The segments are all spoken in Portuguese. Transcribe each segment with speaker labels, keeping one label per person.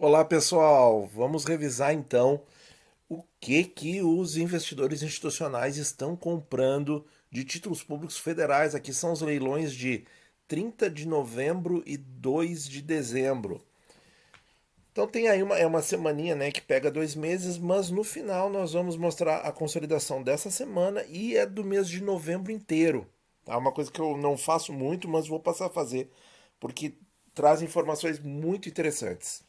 Speaker 1: Olá pessoal, vamos revisar então o que os investidores institucionais estão comprando de títulos públicos federais. Aqui são os leilões de 30 de novembro e 2 de dezembro. Então tem aí uma semaninha, né, que pega 2 meses, mas no final nós vamos mostrar a consolidação dessa semana e é do mês de novembro inteiro. Tá? Uma coisa que eu não faço muito, mas vou passar a fazer, porque traz informações muito interessantes.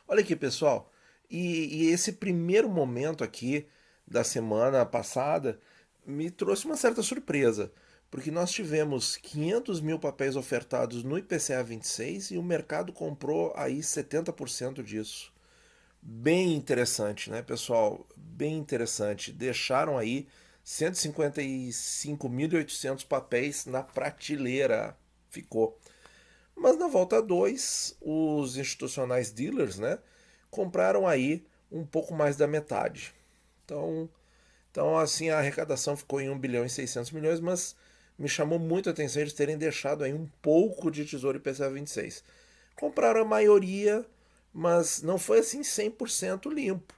Speaker 1: Olha aqui, pessoal. E esse primeiro momento aqui da semana passada me trouxe uma certa surpresa, porque nós tivemos 500 mil papéis ofertados no IPCA 26 e o mercado comprou aí 70% disso. Bem interessante, né, pessoal? Bem interessante. Deixaram aí 155.800 papéis na prateleira. Ficou. Mas na volta 2, os institucionais dealers, né, compraram aí um pouco mais da metade. Então, então assim, a arrecadação ficou em 1 bilhão e 600 milhões, mas me chamou muito a atenção eles terem deixado aí um pouco de Tesouro IPCA 26. Compraram a maioria, mas não foi assim 100% limpo.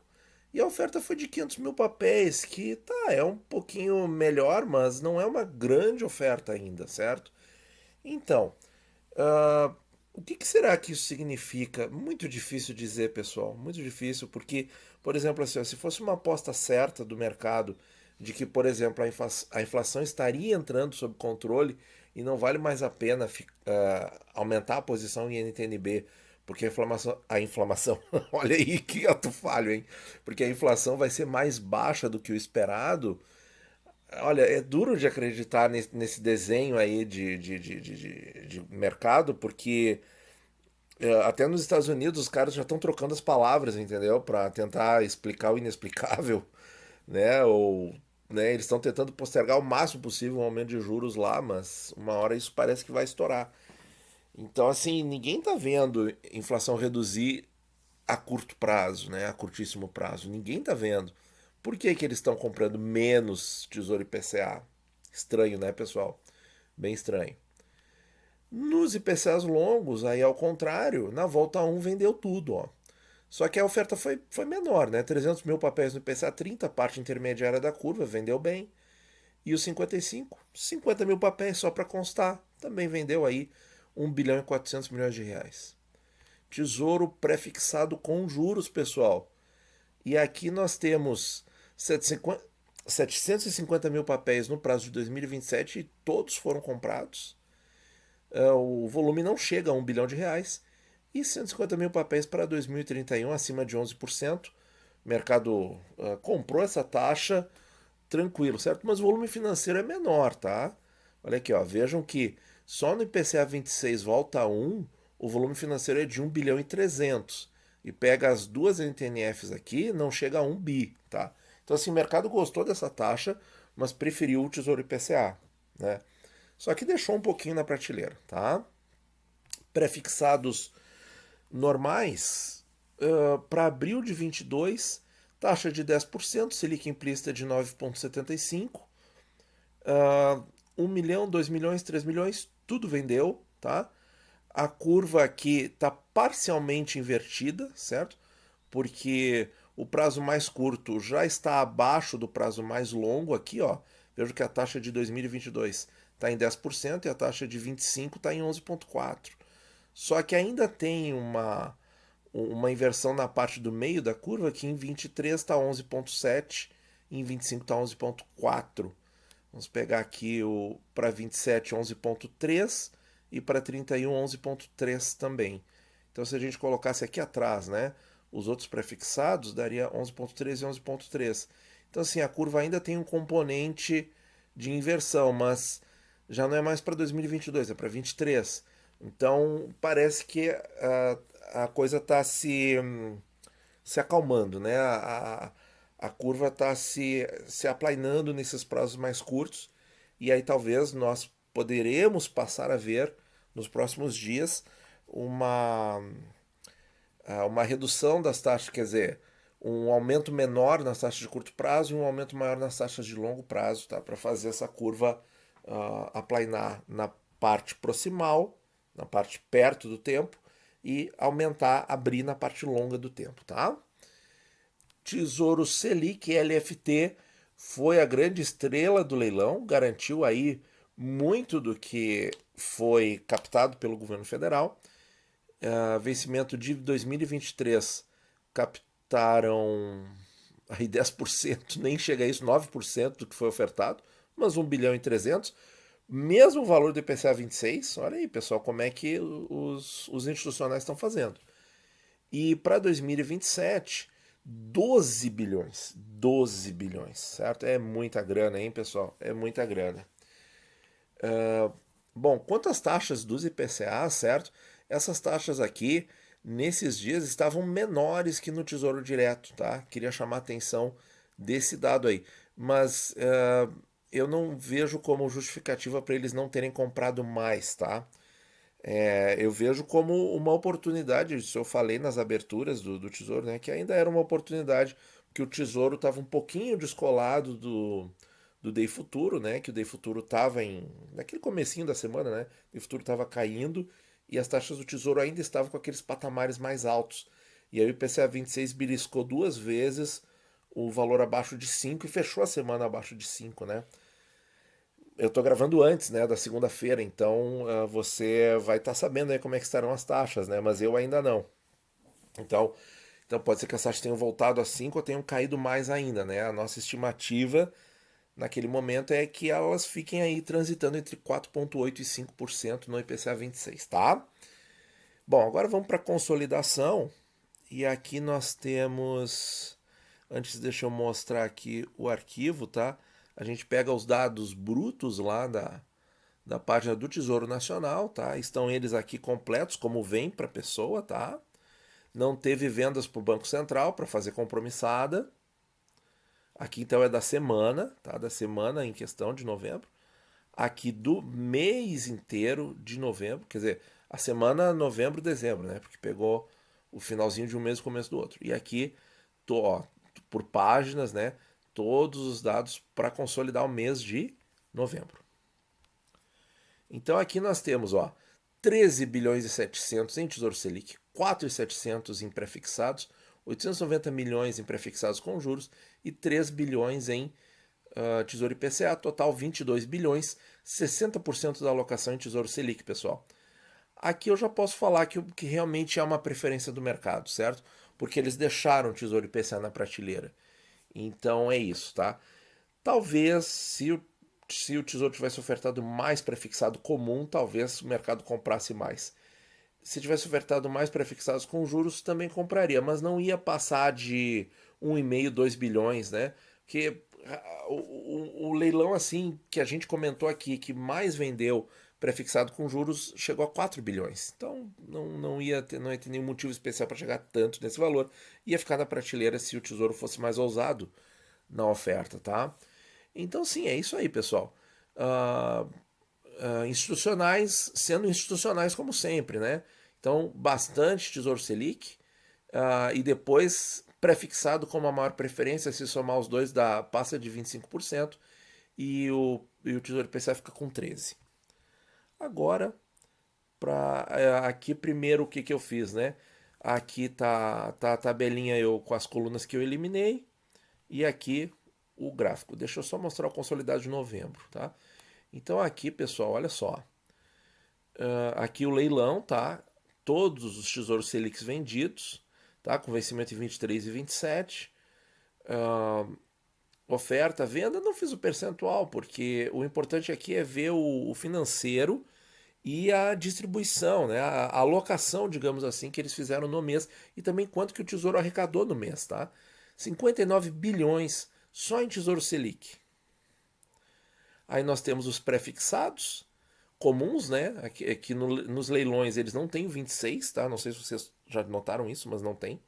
Speaker 1: E a oferta foi de 500 mil papéis, que tá, é um pouquinho melhor, mas não é uma grande oferta ainda, certo? Então, Uh, o que será que isso significa? Muito difícil dizer, pessoal. Muito difícil, porque, por exemplo, assim, se fosse uma aposta certa do mercado de que, por exemplo, a inflação estaria entrando sob controle e não vale mais a pena aumentar a posição em NTNB, porque a inflamação, olha aí que ato falho, hein? Porque a inflação vai ser mais baixa do que o esperado. Olha, é duro de acreditar nesse desenho aí de mercado, porque até nos Estados Unidos os caras já estão trocando as palavras, entendeu? Para tentar explicar o inexplicável, né? Ou né, eles estão tentando postergar o máximo possível o aumento de juros lá, mas uma hora isso parece que vai estourar. Então, assim, ninguém tá vendo inflação reduzir a curto prazo, né? A curtíssimo prazo. Ninguém tá vendo. Por que eles estão comprando menos Tesouro IPCA? Estranho, né, pessoal? Bem estranho. Nos IPCAs longos, aí ao contrário, na volta um vendeu tudo, ó. Só que a oferta foi menor, né? 300 mil papéis no IPCA 30, parte intermediária da curva, vendeu bem. E os 55, 50 mil papéis só para constar, também vendeu aí 1 bilhão e 400 milhões de reais. Tesouro prefixado com juros, pessoal. E aqui nós temos 750 mil papéis no prazo de 2027 e todos foram comprados. O volume não chega a 1 bilhão de reais. E 150 mil papéis para 2031, acima de 11%. O mercado comprou essa taxa tranquilo, certo? Mas o volume financeiro é menor, tá? Olha aqui, ó, vejam que só no IPCA 26 volta 1, o volume financeiro é de 1 bilhão e 300. E pega as duas NTNFs aqui, não chega a 1 bi, tá? Então assim, o mercado gostou dessa taxa, mas preferiu o Tesouro IPCA, né? Só que deixou um pouquinho na prateleira, tá? Prefixados normais, para abril de 22, taxa de 10%, Selic implícita de 9,75. 1 milhão, 2 milhões, 3 milhões, tudo vendeu, tá? A curva aqui está parcialmente invertida, certo? Porque o prazo mais curto já está abaixo do prazo mais longo aqui, ó. Vejo que a taxa de 2022 está em 10% e a taxa de 25 está em 11,4%. Só que ainda tem uma inversão na parte do meio da curva, que em 23 está 11,7 e em 25 está 11,4. Vamos pegar aqui o para 27 11,3 e para 31 11,3 também. Então se a gente colocasse aqui atrás, né, os outros prefixados daria 11,3 e 11,3. Então assim, a curva ainda tem um componente de inversão, mas já não é mais para 2022, é para 23. Então parece que a coisa está se acalmando, né? A curva está se aplainando nesses prazos mais curtos e aí talvez nós poderemos passar a ver nos próximos dias uma, uma redução das taxas, quer dizer, um aumento menor nas taxas de curto prazo e um aumento maior nas taxas de longo prazo, tá? Para fazer essa curva aplainar na parte proximal, na parte perto do tempo, e aumentar, abrir na parte longa do tempo, tá? Tesouro Selic LFT foi a grande estrela do leilão, garantiu aí muito do que foi captado pelo governo federal. Vencimento de 2023 captaram aí 10%, nem chega a isso, 9% do que foi ofertado, mas 1 bilhão e 300. Mesmo valor do IPCA 26, olha aí, pessoal, como é que os institucionais estão fazendo. E para 2027, 12 bilhões. 12 bilhões, certo? É muita grana, hein, pessoal? É muita grana. Bom, quanto às taxas dos IPCA, certo? Essas taxas aqui, nesses dias, estavam menores que no Tesouro Direto, tá? Queria chamar a atenção desse dado aí. Mas eu não vejo como justificativa para eles não terem comprado mais, tá? Eu vejo como uma oportunidade, isso eu falei nas aberturas do Tesouro, né? Que ainda era uma oportunidade, que o Tesouro estava um pouquinho descolado do Day Futuro, né? Que o Day Futuro estava naquele comecinho da semana, né? O Day Futuro estava caindo e as taxas do Tesouro ainda estavam com aqueles patamares mais altos. E aí o IPCA 26 beliscou 2 vezes o valor abaixo de 5 e fechou a semana abaixo de 5, né? Eu estou gravando antes, né, da segunda-feira, então você vai estar sabendo aí como é que estarão as taxas, né? Mas eu ainda não. Então pode ser que as taxas tenham voltado a 5 ou tenham caído mais ainda, né? A nossa estimativa naquele momento é que elas fiquem aí transitando entre 4,8% e 5% no IPCA 26, tá? Bom, agora vamos para a consolidação. E aqui nós temos. Antes, deixa eu mostrar aqui o arquivo, tá? A gente pega os dados brutos lá da página do Tesouro Nacional, tá? Estão eles aqui completos, como vem para a pessoa, tá? Não teve vendas para o Banco Central para fazer compromissada. Aqui então é da semana, tá? Da semana em questão de novembro. Aqui do mês inteiro de novembro, quer dizer, a semana novembro, dezembro, né? Porque pegou o finalzinho de um mês e o começo do outro. E aqui, ó, por páginas, né? Todos os dados para consolidar o mês de novembro. Então aqui nós temos, ó, 13 bilhões e 700 em Tesouro Selic, 4,700 em prefixados, 890 milhões em prefixados com juros e 3 bilhões em Tesouro IPCA, total 22 bilhões, 60% da alocação em Tesouro Selic, pessoal. Aqui eu já posso falar que realmente é uma preferência do mercado, certo? Porque eles deixaram o Tesouro IPCA na prateleira. Então é isso, tá? Talvez, se o Tesouro tivesse ofertado mais prefixado comum, talvez o mercado comprasse mais. Se tivesse ofertado mais prefixados com juros, também compraria, mas não ia passar de 1,5, 2 bilhões, né? Porque o leilão assim que a gente comentou aqui, que mais vendeu prefixado com juros, chegou a 4 bilhões. Então não ia ter nenhum motivo especial para chegar tanto nesse valor. Ia ficar na prateleira se o Tesouro fosse mais ousado na oferta, tá? Então sim, é isso aí, pessoal. Institucionais sendo institucionais como sempre, né? Então, bastante Tesouro Selic e depois prefixado como a maior preferência, se somar os dois passa de 25% e o Tesouro IPCA fica com 13%. Agora, aqui primeiro o que eu fiz, né? Aqui tá a tabelinha com as colunas que eu eliminei e aqui o gráfico. Deixa eu só mostrar o consolidado de novembro, tá? Então aqui, pessoal, olha só. Aqui o leilão, tá? Todos os tesouros Selics vendidos, tá? Com vencimento em 23 e 27. Oferta, venda, não fiz o percentual, porque o importante aqui é ver o financeiro e a distribuição, né? A alocação, digamos assim, que eles fizeram no mês e também quanto que o Tesouro arrecadou no mês, tá? 59 bilhões só em Tesouro Selic. Aí nós temos os prefixados comuns, né? Aqui nos leilões eles não têm 26, tá? Não sei se vocês já notaram isso, mas não tem.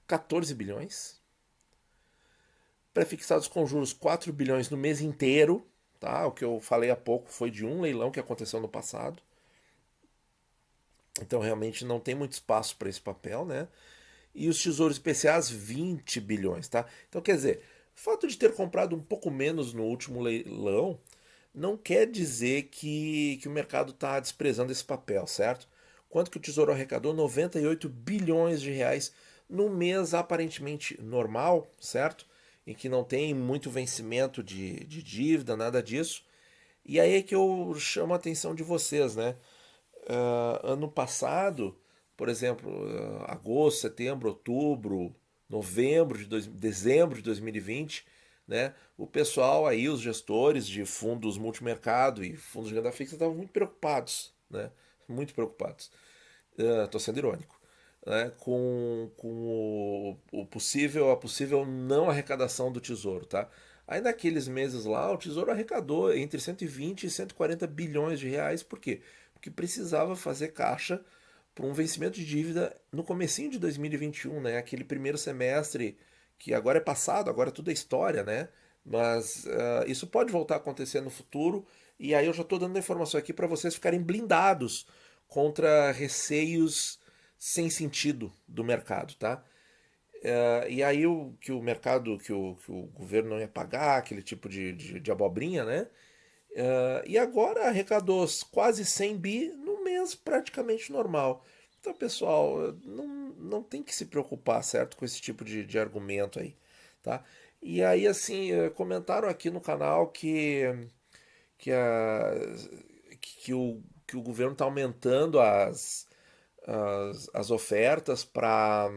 Speaker 1: 14 bilhões. Prefixados com juros 4 bilhões no mês inteiro, tá? O que eu falei há pouco foi de um leilão que aconteceu no passado. Então realmente não tem muito espaço para esse papel, né? E os tesouros especiais 20 bilhões, tá? Então quer dizer, o fato de ter comprado um pouco menos no último leilão não quer dizer que o mercado está desprezando esse papel, certo? quanto que o Tesouro arrecadou? 98 bilhões de reais num mês aparentemente normal, certo? Em que não tem muito vencimento de dívida, nada disso. E aí é que eu chamo a atenção de vocês, né? Ano passado, por exemplo, agosto, setembro, outubro, dezembro de 2020, né? O pessoal aí, os gestores de fundos multimercado e fundos de renda fixa estavam muito preocupados, né? Muito preocupados. Estou sendo irônico, né? Com a possível não arrecadação do Tesouro, tá? Aí naqueles meses lá, o Tesouro arrecadou entre 120 e 140 bilhões de reais. Por quê? Porque precisava fazer caixa para um vencimento de dívida no comecinho de 2021, né? Aquele primeiro semestre que agora é passado, agora tudo é história, né? Mas isso pode voltar a acontecer no futuro, e aí eu já estou dando a informação aqui para vocês ficarem blindados contra receios sem sentido do mercado, tá? E aí que o mercado, que o governo não ia pagar, aquele tipo de abobrinha, né? E agora arrecadou quase 100 bi no mês praticamente normal. Então, pessoal, não tem que se preocupar, certo, com esse tipo de argumento aí, tá? E aí, assim, comentaram aqui no canal que, a, que o governo está aumentando as ofertas para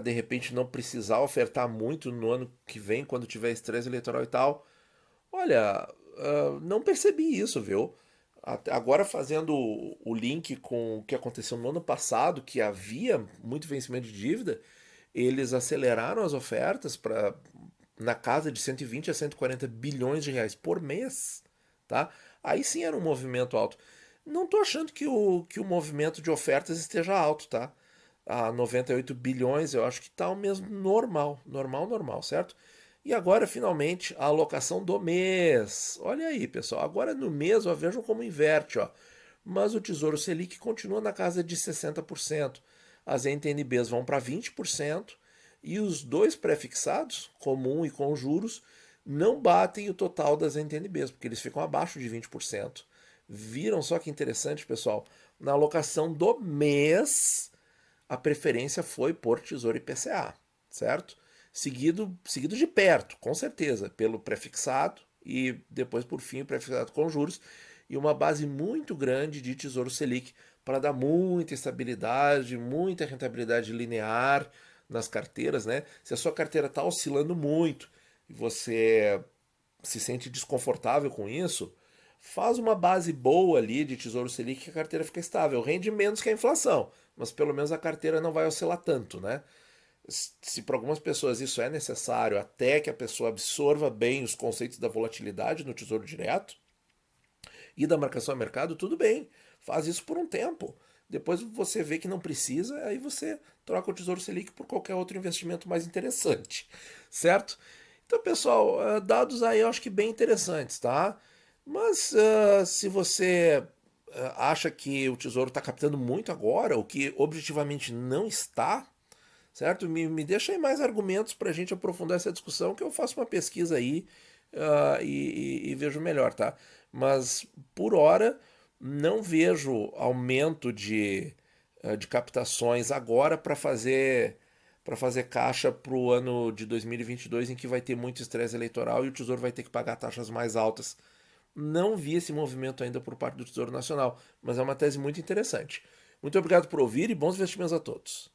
Speaker 1: de repente não precisar ofertar muito no ano que vem, quando tiver estresse eleitoral e tal. Olha, não percebi isso, viu? Agora fazendo o link com o que aconteceu no ano passado, que havia muito vencimento de dívida, eles aceleraram as ofertas para na casa de 120 a 140 bilhões de reais por mês, tá? Aí sim era um movimento alto. Não tô achando que o movimento de ofertas esteja alto, tá? A 98 bilhões eu acho que tá o mesmo normal, normal, normal, certo? E agora, finalmente, a alocação do mês. Olha aí, pessoal. Agora no mês, ó, vejam como inverte, ó. Mas o Tesouro Selic continua na casa de 60%. As NTNBs vão para 20%. E os dois prefixados, comum e com juros, não batem o total das NTNBs, porque eles ficam abaixo de 20%. Viram só que interessante, pessoal? Na alocação do mês, a preferência foi por Tesouro IPCA, certo? Seguido de perto, com certeza, pelo prefixado e depois, por fim, o prefixado com juros e uma base muito grande de Tesouro Selic para dar muita estabilidade, muita rentabilidade linear nas carteiras, né? Se a sua carteira está oscilando muito e você se sente desconfortável com isso, faz uma base boa ali de Tesouro Selic que a carteira fica estável. Rende menos que a inflação, mas pelo menos a carteira não vai oscilar tanto, né? Se para algumas pessoas isso é necessário até que a pessoa absorva bem os conceitos da volatilidade no Tesouro Direto e da marcação a mercado, tudo bem. Faz isso por um tempo. Depois você vê que não precisa, aí você troca o Tesouro Selic por qualquer outro investimento mais interessante, certo? Então, pessoal, dados aí eu acho que bem interessantes, tá? Mas se você acha que o Tesouro está captando muito agora, o que objetivamente não está, certo? Me deixa aí mais argumentos para a gente aprofundar essa discussão, que eu faço uma pesquisa aí e vejo melhor, tá? Mas por hora não vejo aumento de captações agora para fazer caixa para o ano de 2022, em que vai ter muito estresse eleitoral e o Tesouro vai ter que pagar taxas mais altas. Não vi esse movimento ainda por parte do Tesouro Nacional, mas é uma tese muito interessante. Muito obrigado por ouvir e bons investimentos a todos.